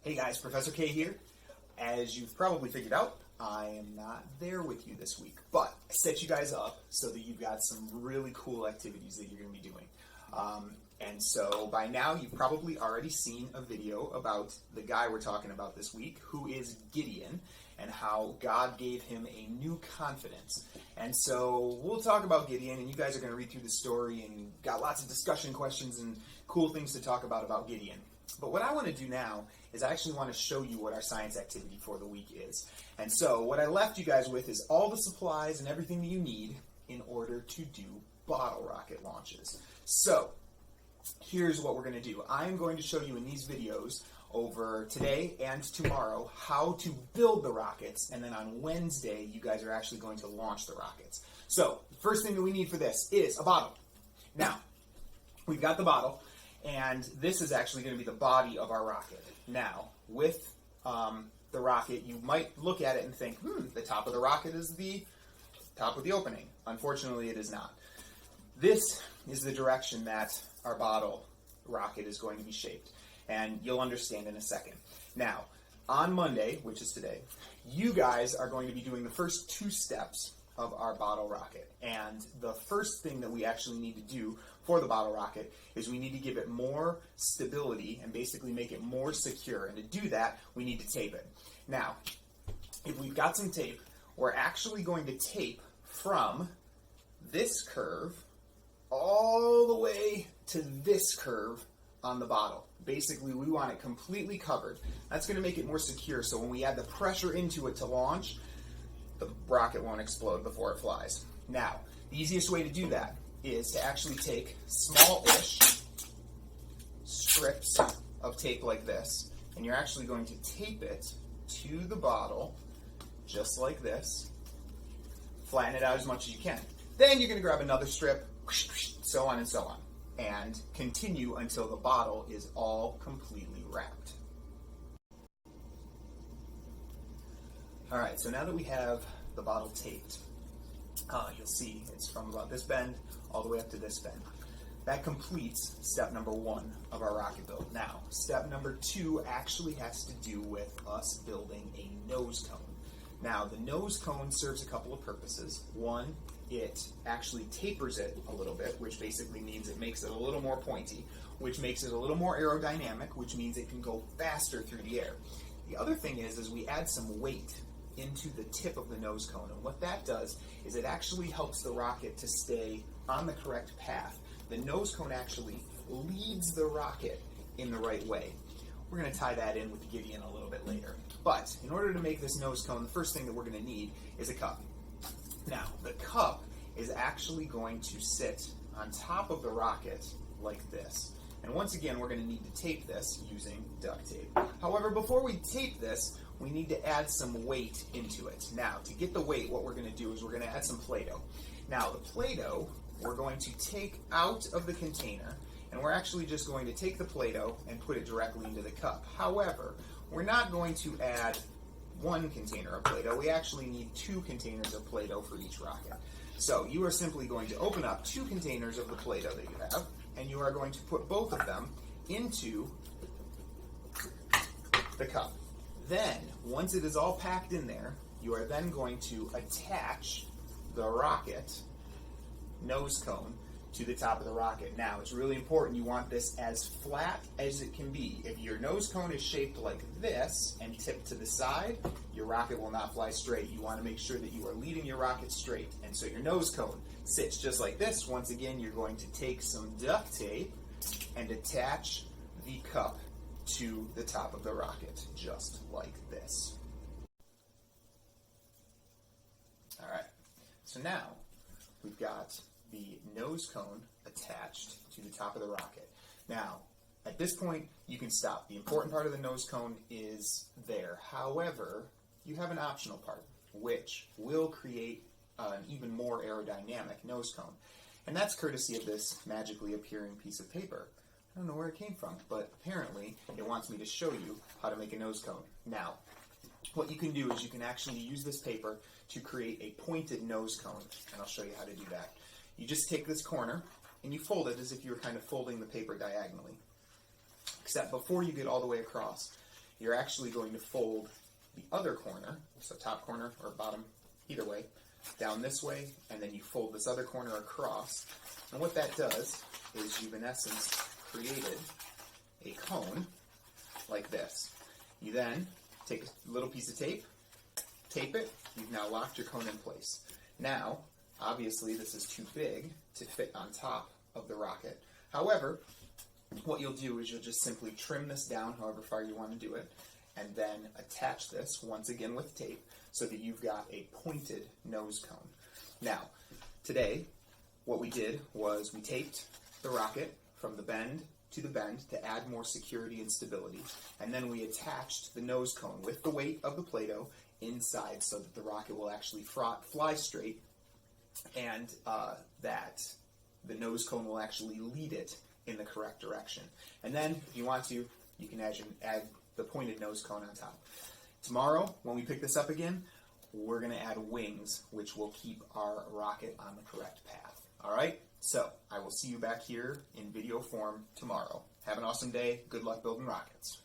Hey guys, Professor K here. As you've probably figured out, I am not there with you this week, but I set you guys up so that you've got some really cool activities that you're going to be doing. And so by now you've probably already seen a video about the guy we're talking about this week, who is Gideon, and how God gave him a new confidence. And so we'll talk about Gideon, and you guys are going to read through the story and got lots of discussion questions and cool things to talk about Gideon. But what I want to do now is I actually want to show you what our science activity for the week is. And so what I left you guys with is all the supplies and everything that you need in order to do bottle rocket launches. So here's what we're going to do. I'm going to show you in these videos over today and tomorrow how to build the rockets, and then on Wednesday you guys are actually going to launch the rockets. So the first thing that we need for this is a bottle. Now, we've got the bottle, and this is actually going to be the body of our rocket. Now, with the rocket, you might look at it and think, the top of the rocket is the top of the opening. Unfortunately, it is not. This is the direction that our bottle rocket is going to be shaped, and you'll understand in a second. Now, on Monday, which is today, you guys are going to be doing the first two steps of our bottle rocket. And the first thing that we actually need to do for the bottle rocket is we need to give it more stability and basically make it more secure. And to do that, we need to tape it. Now, if we've got some tape, we're actually going to tape from this curve all the way to this curve on the bottle. Basically, we want it completely covered. That's going to make it more secure, so when we add the pressure into it to launch, the rocket won't explode before it flies. Now, the easiest way to do that is to actually take small-ish strips of tape like this, and you're actually going to tape it to the bottle, just like this. Flatten it out as much as you can. Then you're going to grab another strip, so on and so on, and continue until the bottle is all completely wrapped. All right, so now that we have the bottle taped, you'll see it's from about this bend all the way up to this bend. That completes step number one of our rocket build. Now, step number two actually has to do with us building a nose cone. Now, the nose cone serves a couple of purposes. One, it actually tapers it a little bit, which basically means it makes it a little more pointy, which makes it a little more aerodynamic, which means it can go faster through the air. The other thing is we add some weight into the tip of the nose cone, and what that does is it actually helps the rocket to stay on the correct path. The nose cone actually leads the rocket in the right way. We're going to tie that in with Gideon a little bit later. But in order to make this nose cone, the first thing that we're going to need is a cup. Now, the cup is actually going to sit on top of the rocket like this. And once again, we're going to need to tape this using duct tape. However, before we tape this, we need to add some weight into it. Now, to get the weight, what we're going to do is we're going to add some Play-Doh. Now, the Play-Doh, we're going to take out of the container, and we're actually just going to take the Play-Doh and put it directly into the cup. However, we're not going to add one container of Play-Doh. We actually need 2 containers of Play-Doh for each rocket. So you are simply going to open up 2 containers of the Play-Doh that you have, and you are going to put both of them into the cup. Then, once it is all packed in there, you are then going to attach the rocket nose cone to the top of the rocket. Now, it's really important you want this as flat as it can be. If your nose cone is shaped like this and tipped to the side, your rocket will not fly straight. You want to make sure that you are leading your rocket straight. And so your nose cone sits just like this. Once again, you're going to take some duct tape and attach the cup to the top of the rocket, just like this. All right, so now we've got the nose cone attached to the top of the rocket. Now, at this point, you can stop. The important part of the nose cone is there. However, you have an optional part, which will create an even more aerodynamic nose cone. And that's courtesy of this magically appearing piece of paper. I don't know where it came from, but apparently it wants me to show you how to make a nose cone. Now, what you can do is you can actually use this paper to create a pointed nose cone, and I'll show you how to do that. You just take this corner and you fold it as if you were kind of folding the paper diagonally. Except before you get all the way across, you're actually going to fold the other corner, so top corner or bottom, either way, down this way, and then you fold this other corner across. And what that does is you've in essence created a cone like this. You then take a little piece of tape, tape it, you've now locked your cone in place. Now, obviously this is too big to fit on top of the rocket. However, what you'll do is you'll just simply trim this down however far you want to do it, and then attach this once again with tape so that you've got a pointed nose cone. Now, today, what we did was we taped the rocket from the bend to the bend to add more security and stability, and then we attached the nose cone with the weight of the Play-Doh inside so that the rocket will actually fly straight, and that the nose cone will actually lead it in the correct direction. And then, if you want to, you can add the pointed nose cone on top. Tomorrow, when we pick this up again, we're going to add wings, which will keep our rocket on the correct path. All right? So, I will see you back here in video form tomorrow. Have an awesome day. Good luck building rockets.